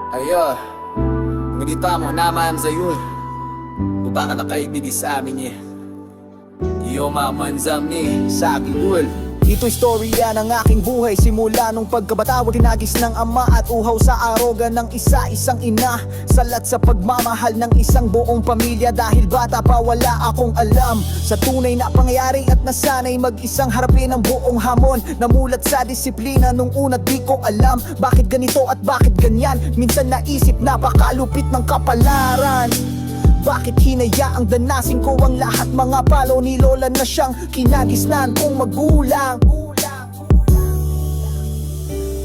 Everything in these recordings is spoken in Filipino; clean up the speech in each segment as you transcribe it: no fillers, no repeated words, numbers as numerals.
Ayo, ngunita mo naman sa'yo Upang ka nakaibigay sa amin niya Iyo mamanzam ni sa aking duel. Ito'y storya ng aking buhay simula nung pagkabata. Tinagis ng ama at uhaw sa aroga ng isa-isang ina. Salat sa pagmamahal ng isang buong pamilya. Dahil bata pa wala akong alam sa tunay na pangyayari at nasanay mag-isang harapin ang buong hamon. Namulat sa disiplina nung una't di ko alam bakit ganito at bakit ganyan. Minsan naisip napakalupit ng kapalaran. Bakit hinayaang danasin ko ang lahat? Mga palo ni lola na siyang kinagisnan kong magulang.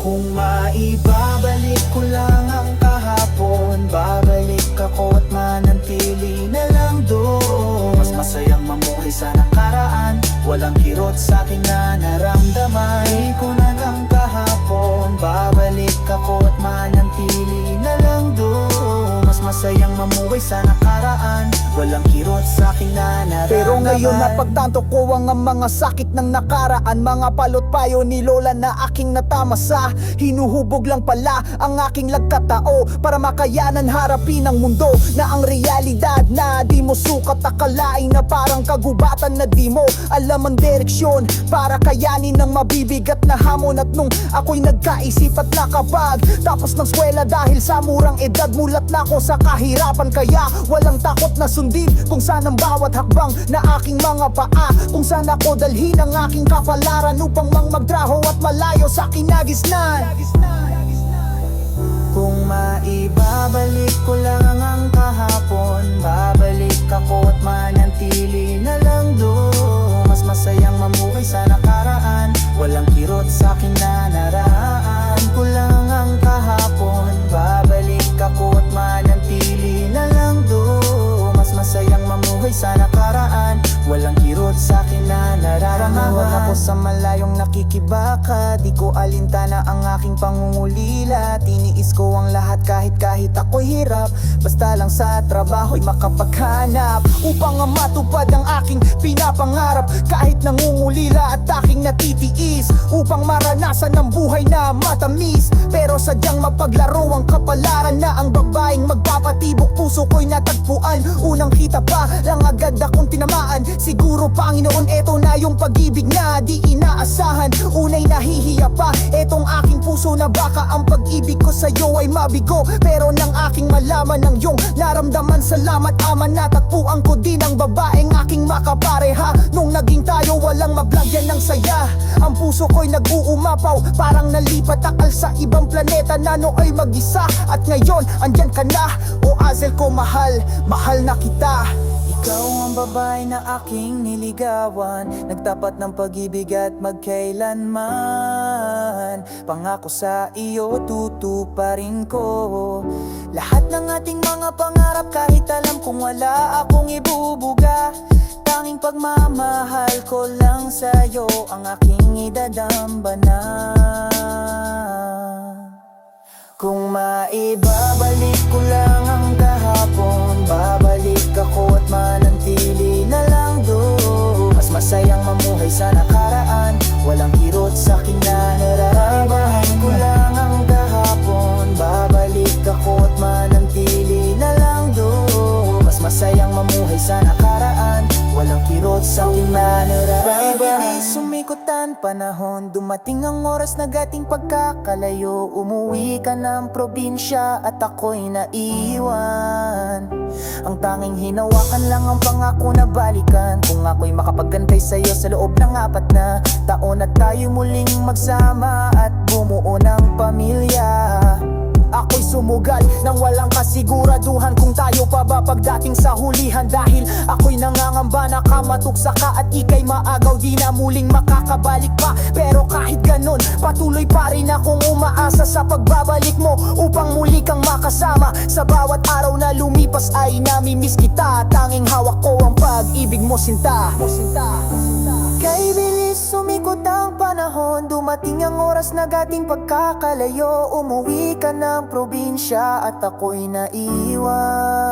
Kung maibabalik ko lang ang kahapon, babalik ako at manantili na lang doon. Mas masayang mamuhay sa nakaraan, walang kirot sa aking na naramdaman. Di ko na lang kahapon, babalik ako at manantili na lang doon. Mas masayang mamuhay sa nakaraan, walang kirot sa aking na naramdaman. Pero ngayon napagtanto ko ang mga sakit ng nakaraan. Mga palot payo ni lola na aking natamasa. Hinuhubog lang pala ang aking lagkatao para makayanan harapin ang mundo na ang realidad na di mo sukat. Akalain na parang kagubatan na di mo alam ang direksyon para kayanin ng mabibigat na hamon. At nung ako'y nagkaisip at nakapag tapos ng swela dahil sa murang edad, mulat na ako sa kahirapan. Kaya walang takot na sundin kung saan ang bawat hakbang na aking mga paa. Kung saan ako dalhin ang aking kapalaran upang magtraho at malayo sa kinagisnan. Kung maibabalik ko lang ang kahapon, babalik ako at manantili na lang doon. Mas masayang mamuhay sa nakaraan, walang kirot sa aking nanaraan. Ko lang ang kahapon, babalik ako at manantili na lang doon. Mas masayang mamuhay sa nakaraan, walang kirot sa akin na nararamdaman. Ako sa malayong nakikibaka, di ko alintana ang aking pangungulila. Tiniis ko ang lahat kahit ako'y hirap, basta lang sa trabaho'y makapaghanap upang matupad ang aking pinapangarap. Kahit nangungulila at aking natitiis upang maranasan ang buhay na matamis. Pero sadyang mapaglaro ang kapalaran na ang babaeng magpapatibok puso ko'y natagpuan. Unang kita pa lang agad akong tinamaan. Siguro Panginoon, eto na yung pag-ibig na di inaasahan. Unay nahihiya pa etong aking puso na baka ang pag-ibig ko sa'yo ay mabigo. Pero nang aking malaman ng iyong naramdaman, salamat Ama, natagpuan ko din ang babaeng aking makapareha. Nung naging tayo walang mablagyan ng saya, ang puso ko'y nag-uumapaw, parang nalipat akal sa ibang planeta na nooy mag-isa. At ngayon andyan ka na, o Azel ko mahal, mahal na kita. Ikaw ang babae na aking niligawan, nagtapat ng pag-ibig at magkailanman. Pangako sa iyo tutuparin ko lahat ng ating mga pangarap, kahit alam kong wala akong ibubuga. Tanging pagmamahal ko lang sa'yo ang aking idadambanan. Kung maibabalik ko lang ang kahapon, babalik ako at manantili na lang doon. Mas masayang mamuhay sa nakaraan, walang kirot sa akin na nararamdaman. Ko lang ang kahapon, babalik ako at manantili na lang doon. Mas masayang mamuhay sa nakaraan, walang kirot sa akin na nararamdaman. Sumikutan panahon, dumating ang oras na ating pagkakalayo. Umuwi ka ng probinsya at ako'y naiwan. Ang tanging hinawakan lang ang pangako na balikan. Kung ako'y makapagantay sa'yo sa loob ng 4 na taon, at tayo muling magsama at bumuo ng pamilya. Ako'y sumugal nang walang kasiguraduhan kung tayo pa ba pagdating sa hulihan. Dahil ako'y nangangamba na kamatuksa ka at ika'y maagaw, di na muling makakabalik pa. Pero kahit ganun, patuloy pa rin akong umaasa sa pagbabalik mo upang muli kang makasama. Sa bawat araw na lumipas ay namimiss kita. Tanging hawak ko ang pag-ibig mo, sinta. Kay bilis sumikot ang panahon, dumating ang oras na ating pagkakalayo. Umuwi ka ng probinsya at ako'y naiwan.